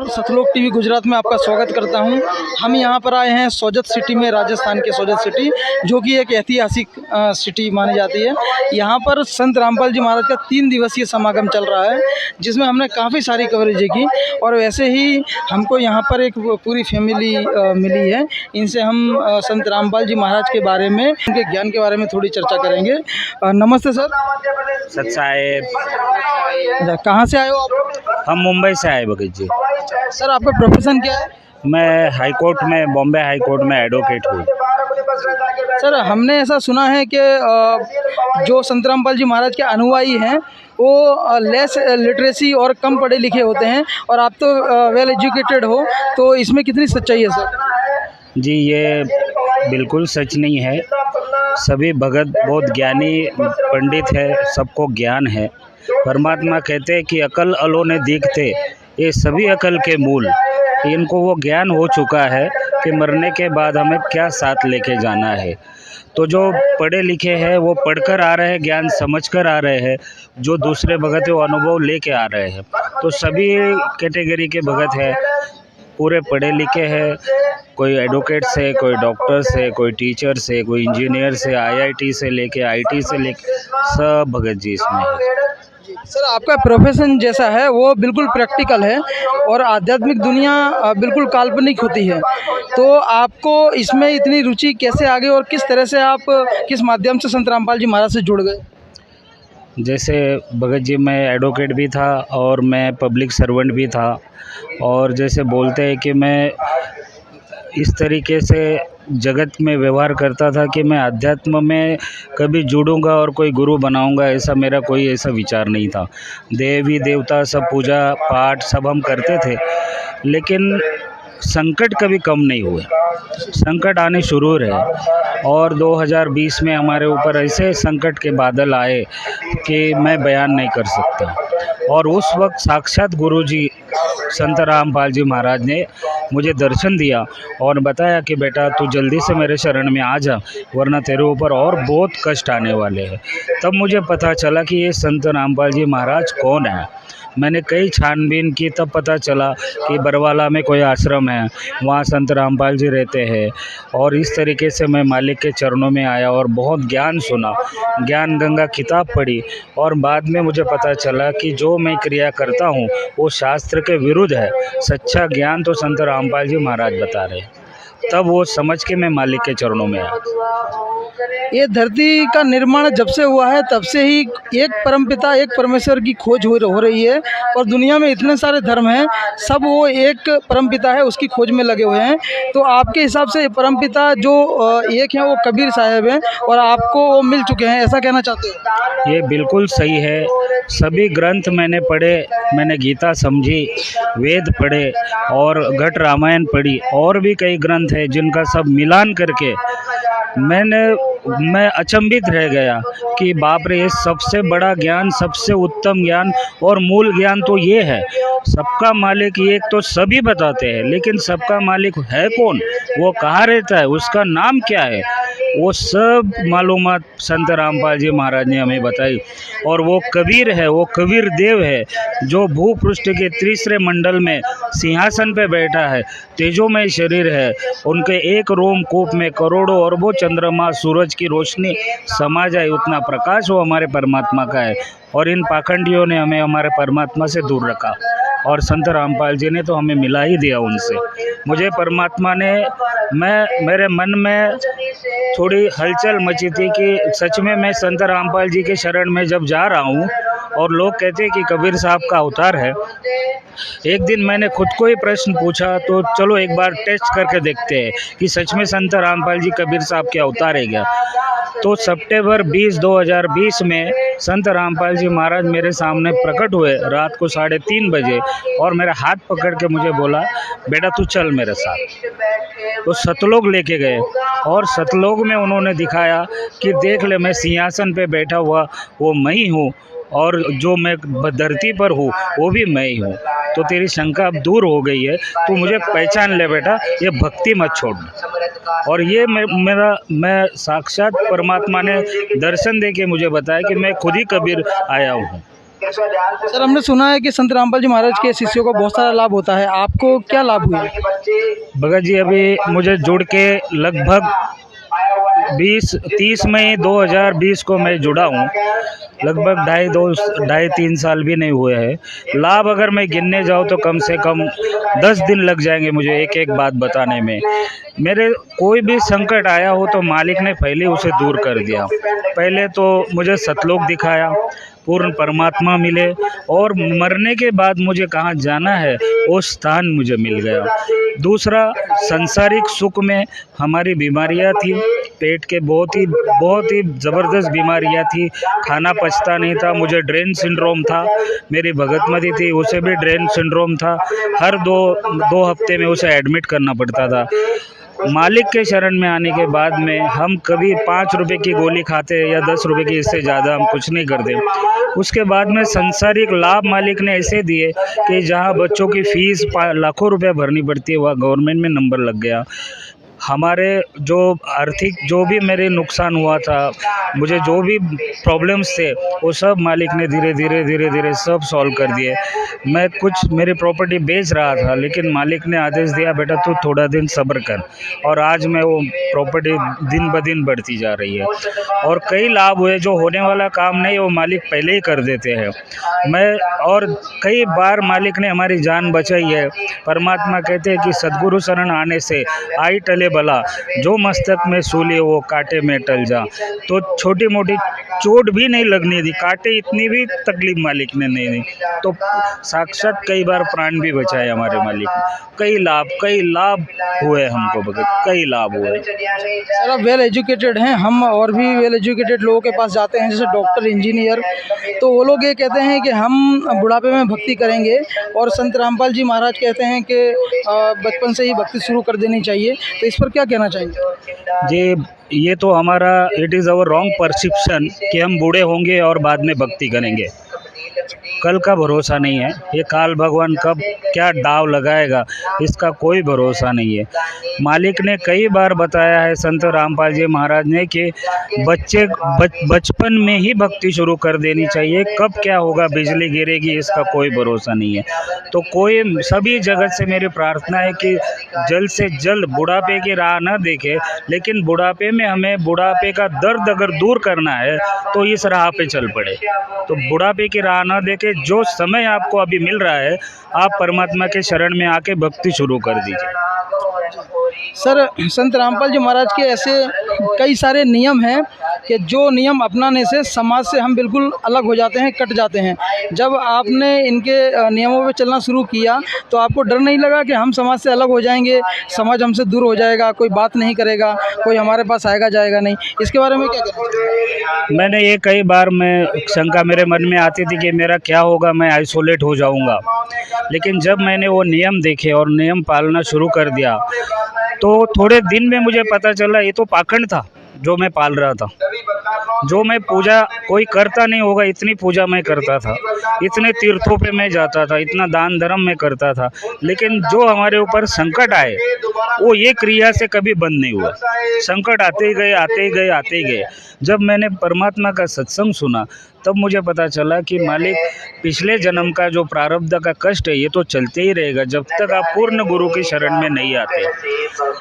सतलोक TV Gujarat में आपका स्वागत करता हूं। हम यहां पर आए हैं सोजत सिटी में, राजस्थान के सोजत सिटी, जो कि एक ऐतिहासिक सिटी मानी जाती है। यहां पर संत रामपाल जी महाराज का 3 दिवसीय समागम चल रहा है, जिसमें हमने काफ़ी सारी कवरेज की। और वैसे ही हमको यहां पर एक पूरी फैमिली मिली है। इनसे हम संत रामपाल जी महाराज के बारे में, उनके ज्ञान के बारे में थोड़ी चर्चा करेंगे। नमस्ते सर। सत साहेब, कहाँ से आए हो आप? हम मुंबई से आए भगत जी। सर आपका प्रोफेशन क्या है? मैं हाई कोर्ट में, बॉम्बे हाई कोर्ट में एडवोकेट हूँ। सर हमने ऐसा सुना है कि जो संत रामपाल जी महाराज के अनुयायी हैं वो लेस लिटरेसी और कम पढ़े लिखे होते हैं, और आप तो वेल एजुकेटेड हो, तो इसमें कितनी सच्चाई है सर? जी, ये बिल्कुल सच नहीं है। सभी भगत बहुत ज्ञानी पंडित है, सबको ज्ञान है। परमात्मा कहते हैं कि अकल अलोने दीखते, ये सभी अकल के मूल। इनको वो ज्ञान हो चुका है कि मरने के बाद हमें क्या साथ लेके जाना है। तो जो पढ़े लिखे हैं वो पढ़कर आ रहे हैं, ज्ञान समझकर आ रहे हैं। जो दूसरे भगत है वो अनुभव लेके आ रहे हैं। तो सभी कैटेगरी के भगत हैं, पूरे पढ़े लिखे हैं। कोई एडवोकेट से, कोई डॉक्टर से, कोई टीचर से, कोई इंजीनियर से, आईआईटी से लेके आईटी से लेके सब भगत जी इसमें है। सर आपका प्रोफेशन जैसा है वो बिल्कुल प्रैक्टिकल है, और आध्यात्मिक दुनिया बिल्कुल काल्पनिक होती है। तो आपको इसमें इतनी रुचि कैसे आ गई, और किस तरह से आप किस माध्यम से संत रामपाल जी महाराज से जुड़ गए? जैसे भगत जी, मैं एडवोकेट भी था और मैं पब्लिक सर्वेंट भी था। और जैसे बोलते हैं कि मैं इस तरीके से जगत में व्यवहार करता था कि मैं अध्यात्म में कभी जुड़ूंगा और कोई गुरु बनाऊंगा, ऐसा मेरा कोई ऐसा विचार नहीं था। देवी देवता सब पूजा पाठ सब हम करते थे, लेकिन संकट कभी कम नहीं हुए। संकट आने शुरू रहे, और 2020 में हमारे ऊपर ऐसे संकट के बादल आए कि मैं बयान नहीं कर सकता। और उस वक्त साक्षात गुरुजी संत रामपाल जी महाराज ने मुझे दर्शन दिया और बताया कि बेटा तू जल्दी से मेरे शरण में आ जा, वरना तेरे ऊपर और बहुत कष्ट आने वाले हैं। तब मुझे पता चला कि ये संत रामपाल जी महाराज कौन है। मैंने कई छानबीन की, तब पता चला कि बरवाला में कोई आश्रम है, वहाँ संत रामपाल जी रहते हैं। और इस तरीके से मैं मालिक के चरणों में आया और बहुत ज्ञान सुना, ज्ञान गंगा किताब पढ़ी, और बाद में मुझे पता चला कि जो मैं क्रिया करता हूँ वो शास्त्र के विरुद्ध है। सच्चा ज्ञान तो संत रामपाल जी महाराज बता रहे हैं। तब वो समझ के मैं मालिक के चरणों में आया। ये धरती का निर्माण जब से हुआ है तब से ही एक परमपिता, एक परमेश्वर की खोज हो रही है। और दुनिया में इतने सारे धर्म हैं, सब वो एक परमपिता है उसकी खोज में लगे हुए हैं। तो आपके हिसाब से परमपिता जो एक है वो कबीर साहब हैं, और आपको वो मिल चुके हैं, ऐसा कहना चाहते हो? ये बिल्कुल सही है। सभी ग्रंथ मैंने पढ़े, मैंने गीता समझी, वेद पढ़े और घट रामायण पढ़ी, और भी कई ग्रंथ हैं जिनका सब मिलान करके मैं अचंभित रह गया कि बाप रे, ये सबसे बड़ा ज्ञान, सबसे उत्तम ज्ञान और मूल ज्ञान तो ये है। सबका मालिक एक तो सभी बताते हैं, लेकिन सबका मालिक है कौन, वो कहाँ रहता है, उसका नाम क्या है, वो सब मालूमात संत रामपाल जी महाराज ने हमें बताई। और वो कबीर है, वो कबीर देव है, जो भूपृष्ठ के तीसरे मंडल में सिंहासन पे बैठा है, तेजोमय शरीर है। उनके एक रोमकूप में करोड़ों अरबों चंद्रमा सूरज की रोशनी समा जाए, उतना प्रकाश वो हमारे परमात्मा का है। और इन पाखंडियों ने हमें हमारे परमात्मा से दूर रखा, और संत रामपाल जी ने तो हमें मिला ही दिया उनसे। मुझे परमात्मा ने, मेरे मन में थोड़ी हलचल मची थी कि सच में मैं संत रामपाल जी के शरण में जब जा रहा हूँ, और लोग कहते हैं कि कबीर साहब का अवतार है। एक दिन मैंने खुद को ही प्रश्न पूछा, तो चलो एक बार टेस्ट करके देखते हैं कि सच में संत रामपाल जी कबीर साहब के अवतार है क्या। तो सितंबर 20, 2020 में संत रामपाल जी महाराज मेरे सामने प्रकट हुए रात को 3:30 बजे, और मेरा हाथ पकड़ के मुझे बोला, बेटा तू चल मेरे साथ। तो सतलोक लेके गए, और सतलोक में उन्होंने दिखाया कि देख ले, मैं सिंहासन पे बैठा हुआ वो मैं ही हूँ, और जो मैं धरती पर हूँ वो भी मैं ही हूँ। तो तेरी शंका अब दूर हो गई है, तू मुझे पहचान ले बेटा, ये भक्ति मत छोड़ना। और ये मैं साक्षात परमात्मा ने दर्शन दे के मुझे बताया कि मैं खुद ही कबीर आया हूँ। सर हमने सुना है कि संत रामपाल जी महाराज के शिष्यों को बहुत सारा लाभ होता है, आपको क्या लाभ हुआ? भगत जी अभी मुझे जुड़ के लगभग 30 मई 2020 को मैं जुड़ा हूँ। लगभग 2.5-3 साल भी नहीं हुए हैं। लाभ अगर मैं गिनने जाऊँ तो कम से कम 10 दिन लग जाएंगे मुझे एक एक बात बताने में। मेरे कोई भी संकट आया हो तो मालिक ने पहले उसे दूर कर दिया। पहले तो मुझे सतलोक दिखाया, पूर्ण परमात्मा मिले, और मरने के बाद मुझे कहाँ जाना है वो स्थान मुझे मिल गया। दूसरा, सांसारिक सुख में हमारी बीमारियां थी, पेट के बहुत ही ज़बरदस्त बीमारियां थी, खाना पचता नहीं था, मुझे ड्रेन सिंड्रोम था, मेरी भगतमती थी उसे भी ड्रेन सिंड्रोम था, हर दो हफ्ते में उसे एडमिट करना पड़ता था। मालिक के शरण में आने के बाद में हम कभी 5 रुपए की गोली खाते या 10 रुपए की, इससे ज़्यादा हम कुछ नहीं करते। उसके बाद में सांसारिक लाभ मालिक ने ऐसे दिए कि जहां बच्चों की फीस लाखों रुपए भरनी पड़ती है वह गवर्नमेंट में नंबर लग गया। हमारे जो आर्थिक जो भी मेरे नुकसान हुआ था, मुझे जो भी प्रॉब्लम्स थे वो सब मालिक ने धीरे धीरे सब सॉल्व कर दिए। मैं कुछ मेरी प्रॉपर्टी बेच रहा था, लेकिन मालिक ने आदेश दिया बेटा तू थोड़ा दिन सब्र कर, और आज मैं वो प्रॉपर्टी दिन ब दिन बढ़ती जा रही है। और कई लाभ हुए, जो होने वाला काम नहीं वो मालिक पहले ही कर देते हैं। और कई बार मालिक ने हमारी जान बचाई है। परमात्मा कहते हैं कि सद्गुरु शरण आने से आई टले भला, जो मस्तक में सूली वो कांटे में टल जा। तो छोटी मोटी चोट भी नहीं लगने दी, कांटे इतनी भी तकलीफ मालिक ने नहीं दी। तो साक्षात कई बार प्राण भी बचाए हमारे मालिक ने। कई लाभ हुए हमको भगत, कई लाभ हुए। सर आप वेल एजुकेटेड हैं, हम और भी वेल एजुकेटेड लोगों के पास जाते हैं जैसे डॉक्टर, इंजीनियर, तो वो लोग ये कहते हैं कि हम बुढ़ापे में भक्ति करेंगे, और संत रामपाल जी महाराज कहते हैं कि बचपन से ही भक्ति शुरू कर देनी चाहिए। तो इस पर क्या कहना चाहेंगे? जी, ये तो हमारा it is our wrong perception कि हम बूढ़े होंगे और बाद में भक्ति करेंगे। कल का भरोसा नहीं है, ये काल भगवान कब क्या दाव लगाएगा इसका कोई भरोसा नहीं है। मालिक ने कई बार बताया है संत रामपाल जी महाराज ने कि बचपन में ही भक्ति शुरू कर देनी चाहिए। कब क्या होगा, बिजली गिरेगी, इसका कोई भरोसा नहीं है। तो सभी जगत से मेरी प्रार्थना है कि जल्द से जल्द बुढ़ापे की राह न देखे, लेकिन बुढ़ापे में हमें बुढ़ापे का दर्द अगर दूर करना है तो इस राह पे चल पड़े। तो बुढ़ापे की राह न देखे, जो समय आपको अभी मिल रहा है आप परमात्मा के शरण में आके भक्ति शुरू कर दीजिए। सर संत रामपाल जी महाराज के ऐसे कई सारे नियम हैं कि जो नियम अपनाने से समाज से हम बिल्कुल अलग हो जाते हैं, कट जाते हैं। जब आपने इनके नियमों पे चलना शुरू किया तो आपको डर नहीं लगा कि हम समाज से अलग हो जाएंगे, समाज हमसे दूर हो जाएगा, कोई बात नहीं करेगा, कोई हमारे पास आएगा जाएगा नहीं? इसके बारे में क्या कहना? मैंने ये कई बार शंका मेरे मन में आती थी कि मेरा क्या होगा, मैं आइसोलेट हो जाऊंगा। लेकिन जब मैंने वो नियम देखे और नियम पालना शुरू कर दिया तो थोड़े दिन में मुझे पता चला ये तो पाखंड था जो मैं पाल रहा था। जो मैं पूजा कोई करता नहीं होगा इतनी पूजा मैं करता था, इतने तीर्थों पे मैं जाता था, इतना दान धर्म मैं करता था, लेकिन जो हमारे ऊपर संकट आए वो ये क्रिया से कभी बंद नहीं हुआ। संकट आते ही गए। जब मैंने परमात्मा का सत्संग सुना तब मुझे पता चला कि मालिक पिछले जन्म का जो प्रारब्ध का कष्ट है ये तो चलते ही रहेगा जब तक आप पूर्ण गुरु की शरण में नहीं आते।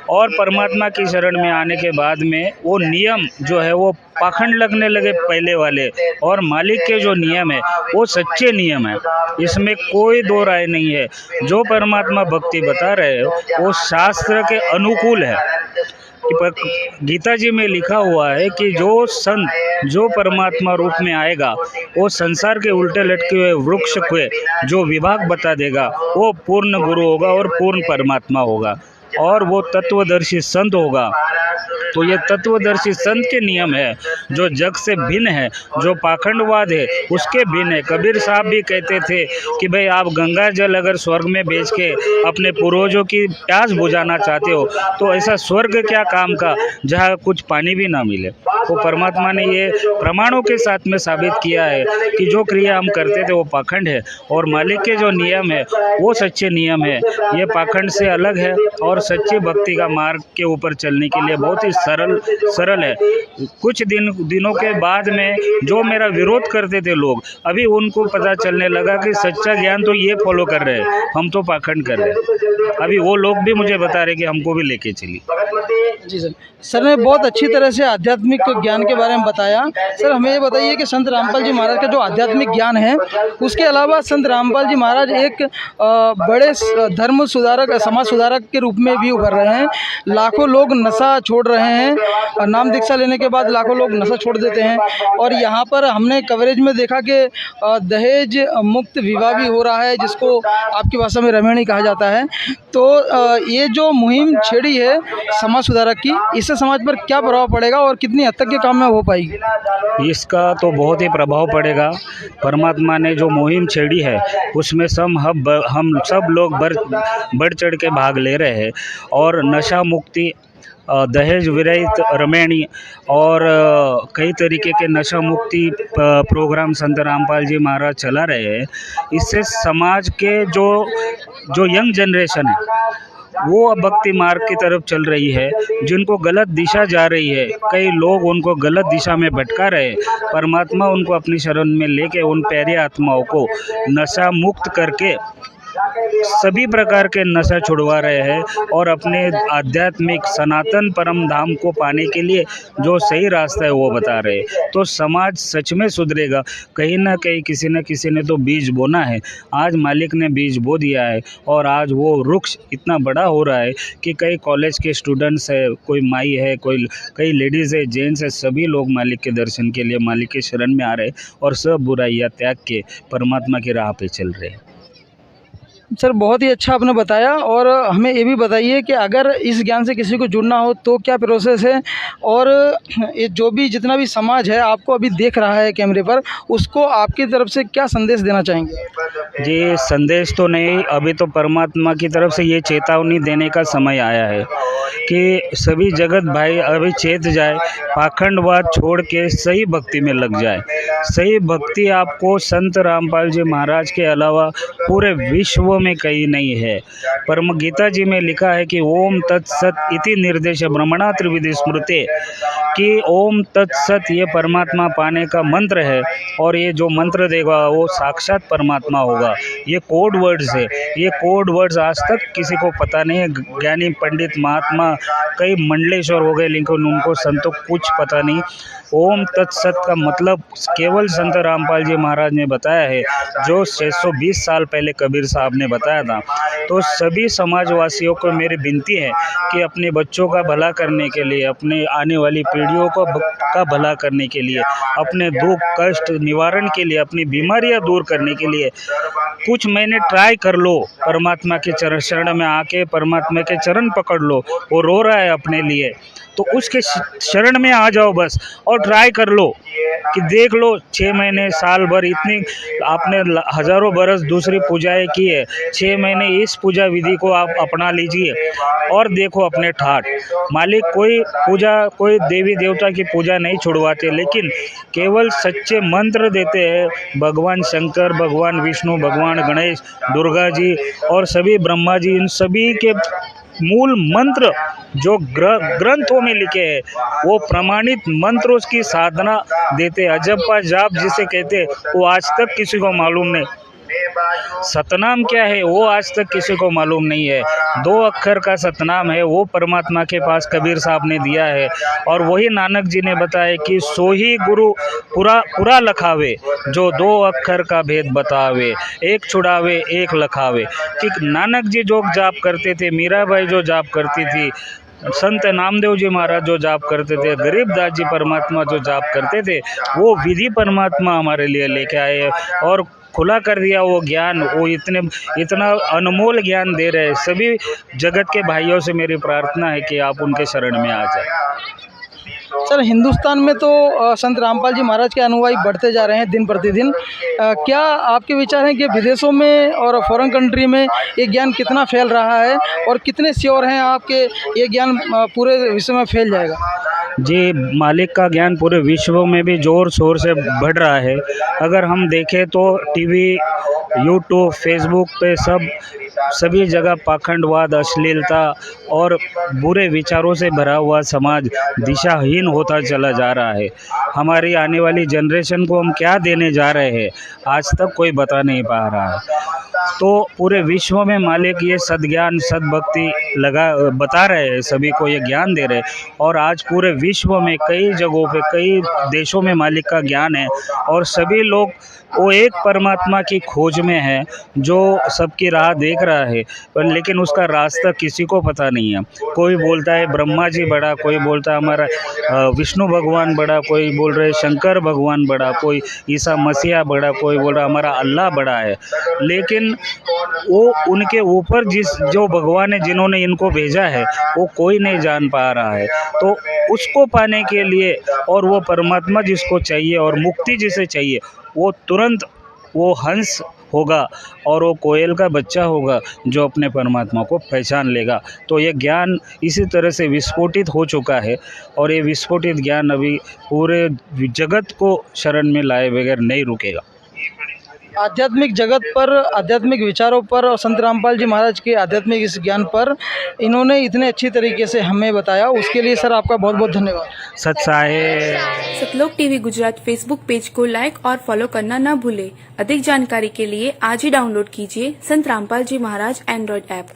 और परमात्मा की शरण में आने के बाद में वो नियम जो है वो पाखंड लगने लगे पहले वाले, और मालिक के जो नियम है वो सच्चे नियम है, इसमें कोई दो राय नहीं है। जो परमात्मा भक्ति बता रहे हो वो शास्त्र के अनुकूल है। गीता जी में लिखा हुआ है कि जो संत जो परमात्मा रूप में आएगा वो संसार के उल्टे लटके हुए वृक्ष के जो विभाग बता देगा वो पूर्ण गुरु होगा और पूर्ण परमात्मा होगा, और वो तत्वदर्शी संत होगा। तो ये तत्वदर्शी संत के नियम है जो जग से भिन्न है, जो पाखंडवाद है उसके भिन्न है। कबीर साहब भी कहते थे कि भाई आप गंगा जल अगर स्वर्ग में बेच के अपने पूर्वजों की प्यास बुझाना चाहते हो तो ऐसा स्वर्ग क्या काम का जहाँ कुछ पानी भी ना मिले। वो परमात्मा ने ये प्रमाणों के साथ में साबित किया है कि जो क्रिया हम करते थे वो पाखंड है और मालिक के जो नियम है वो सच्चे नियम है। ये पाखंड से अलग है और सच्ची भक्ति का मार्ग के ऊपर चलने के लिए बहुत ही सरल है। कुछ दिनों के बाद में जो मेरा विरोध करते थे लोग, अभी उनको पता चलने लगा कि सच्चा ज्ञान तो ये फॉलो कर रहे हैं, हम तो पाखंड कर रहे हैं। अभी वो लोग भी मुझे बता रहे कि हमको भी लेके चली। जी सर ने बहुत अच्छी तरह से आध्यात्मिक ज्ञान के बारे में बताया। सर हमें ये बताइए कि संत रामपाल जी महाराज का जो आध्यात्मिक ज्ञान है, उसके अलावा संत रामपाल जी महाराज एक बड़े धर्म सुधारक, समाज सुधारक के रूप में भी उभर रहे हैं। लाखों लोग नशा छोड़ रहे हैं, नाम दीक्षा लेने के बाद लाखों लोग नशा छोड़ देते हैं। और यहाँ पर हमने कवरेज में देखा कि दहेज मुक्त विवाह भी हो रहा है, जिसको आपकी भाषा में रमणी कहा जाता है। तो ये जो मुहिम छेड़ी है समाज सुधारक की, इससे समाज पर क्या प्रभाव पड़ेगा और कितनी हद तक ये काम में हो पाएगी? इसका तो बहुत ही प्रभाव पड़ेगा। परमात्मा ने जो मुहिम छेड़ी है उसमें हम सब लोग बढ़ चढ़ के भाग ले रहे हैं और नशा मुक्ति, दहेज विरहित रमणी और कई तरीके के नशा मुक्ति प्रोग्राम संत रामपाल जी महाराज चला रहे हैं। इससे समाज के जो यंग जनरेशन है वो अब भक्ति मार्ग की तरफ चल रही है। जिनको गलत दिशा जा रही है, कई लोग उनको गलत दिशा में भटका रहे हैं, परमात्मा उनको अपनी शरण में लेके उन प्यारी आत्माओं को नशा मुक्त करके सभी प्रकार के नशा छुड़वा रहे हैं और अपने आध्यात्मिक सनातन परम धाम को पाने के लिए जो सही रास्ता है वो बता रहे हैं। तो समाज सच में सुधरेगा। कहीं ना कहीं किसी न किसी ने तो बीज बोना है। आज मालिक ने बीज बो दिया है और आज वो वृक्ष इतना बड़ा हो रहा है कि कई कॉलेज के स्टूडेंट्स है, कोई माई है, कई लेडीज़ है, जेंट्स है, सभी लोग मालिक के दर्शन के लिए मालिक के शरण में आ रहे हैं और सब बुराइयाँ त्याग के परमात्मा की राह पे चल रहे हैं। सर बहुत ही अच्छा आपने बताया। और हमें ये भी बताइए कि अगर इस ज्ञान से किसी को जुड़ना हो तो क्या प्रोसेस है, और ये जो भी जितना भी समाज है आपको अभी देख रहा है कैमरे पर, उसको आपकी तरफ से क्या संदेश देना चाहेंगे? जी, संदेश तो नहीं, अभी तो परमात्मा की तरफ से ये चेतावनी देने का समय आया है कि सभी जगत भाई अभी चेत जाए, पाखंडवाद छोड़ के सही भक्ति में लग जाए। सही भक्ति आपको संत रामपाल जी महाराज के अलावा पूरे विश्व में कहीं नहीं है। परम गीता जी में लिखा है कि ओम तत्सत इति निर्देश ब्रह्मणा त्रिविधि स्मृते, कि ओम तत्सत ये परमात्मा पाने का मंत्र है और ये जो मंत्र देगा वो साक्षात परमात्मा होगा। ये कोड वर्ड्स है, ये कोड वर्ड्स आज तक किसी को पता नहीं है। ज्ञानी पंडित महात्मा कई मंडलेश्वर हो गए लेकिन उनको संतों कुछ पता नहीं। ओम तत्सत का मतलब केवल संत रामपाल जी महाराज ने बताया है, जो 620 साल पहले कबीर साहब ने बताया था। तो सभी समाजवासियों को मेरी विनती है कि अपने बच्चों का भला करने के लिए, अपने आने वाली पीढ़ियों का भला करने के लिए, अपने दुख कष्ट निवारण के लिए, अपनी बीमारियां दूर करने के लिए कुछ महीने ट्राई कर लो। परमात्मा के शरण में आके परमात्मा के चरण पकड़ लो। वो रो रहा है अपने लिए तो उसके शरण में आ जाओ बस और ट्राई कर लो कि देख लो 6 महीने साल भर इतनी आपने हजारों बरस दूसरी पूजाएं की है, 6 महीने इस पूजा विधि को आप अपना लीजिए और देखो अपने ठाठ। मालिक कोई देवी देवता की पूजा नहीं छुड़वाते, लेकिन केवल सच्चे मंत्र देते हैं। भगवान शंकर, भगवान विष्णु, भगवान गणेश, दुर्गा जी और सभी ब्रह्मा जी, इन सभी के मूल मंत्र जो ग्रंथों में लिखे हैं वो प्रमाणित मंत्र उसकी साधना देते। अजप्पा जाप जिसे कहते वो आज तक किसी को मालूम नहीं। सतनाम क्या है वो आज तक किसी को मालूम नहीं है। 2 अक्षर का सतनाम है, वो परमात्मा के पास कबीर साहब ने दिया है और वही नानक जी ने बताया कि सो ही गुरु पूरा लखावे, जो 2 अक्षर का भेद बतावे, एक छुड़ावे एक लखावे। कि नानक जी जो जाप करते थे, मीराबाई जो जाप करती थी, संत नामदेव जी महाराज जो जाप करते थे, गरीबदास जी परमात्मा जो जाप करते थे, वो विधि परमात्मा हमारे लिए लेके आए और खुला कर दिया वो ज्ञान। वो इतना अनमोल ज्ञान दे रहे हैं। सभी जगत के भाइयों से मेरी प्रार्थना है कि आप उनके शरण में आ जाए। सर हिंदुस्तान में तो संत रामपाल जी महाराज के अनुयायी बढ़ते जा रहे हैं दिन प्रतिदिन। क्या आपके विचार हैं कि विदेशों में और फॉरेन कंट्री में ये ज्ञान कितना फैल रहा है और कितने श्योर हैं आपके ये ज्ञान पूरे विश्व में फैल जाएगा? जी मालिक का ज्ञान पूरे विश्व में भी ज़ोर शोर से बढ़ रहा है। अगर हम देखें तो टीवी, यूट्यूब, फेसबुक पे सभी जगह पाखंडवाद, अश्लीलता और बुरे विचारों से भरा हुआ समाज दिशाहीन होता चला जा रहा है। हमारी आने वाली जनरेशन को हम क्या देने जा रहे हैं, आज तक कोई बता नहीं पा रहा है। तो पूरे विश्व में मालिक ये सद्ज्ञान, सद्भक्ति बता रहे हैं, सभी को ये ज्ञान दे रहे हैं। और आज पूरे विश्व में कई जगहों पे, कई देशों में मालिक का ज्ञान है और सभी लोग वो एक परमात्मा की खोज में है जो सबकी राह देख रहा है, पर लेकिन उसका रास्ता किसी को पता नहीं है। कोई बोलता है ब्रह्मा जी बड़ा, कोई बोलता है हमारा विष्णु भगवान बड़ा, कोई बोल रहे शंकर भगवान बड़ा, कोई ईसा मसीहा बड़ा, कोई बोल रहा हमारा अल्लाह बड़ा है। लेकिन वो उनके ऊपर जो भगवान है जिन्होंने इनको भेजा है वो कोई नहीं जान पा रहा है। तो उसको पाने के लिए और वो परमात्मा जिसको चाहिए और मुक्ति जिसे चाहिए वो तुरंत वो हंस होगा और वो कोयल का बच्चा होगा जो अपने परमात्मा को पहचान लेगा। तो ये ज्ञान इसी तरह से विस्फोटित हो चुका है और ये विस्फोटित ज्ञान अभी पूरे जगत को शरण में लाए बगैर नहीं रुकेगा। आध्यात्मिक जगत पर, आध्यात्मिक विचारों पर और संत रामपाल जी महाराज के आध्यात्मिक इस ज्ञान पर इन्होंने इतने अच्छी तरीके से हमें बताया, उसके लिए सर आपका बहुत बहुत धन्यवाद। सत्साहे। सतलोक टीवी गुजरात फेसबुक पेज को लाइक और फॉलो करना न भूले। अधिक जानकारी के लिए आज ही डाउनलोड कीजिए संत रामपाल जी महाराज एंड्रॉइड ऐप।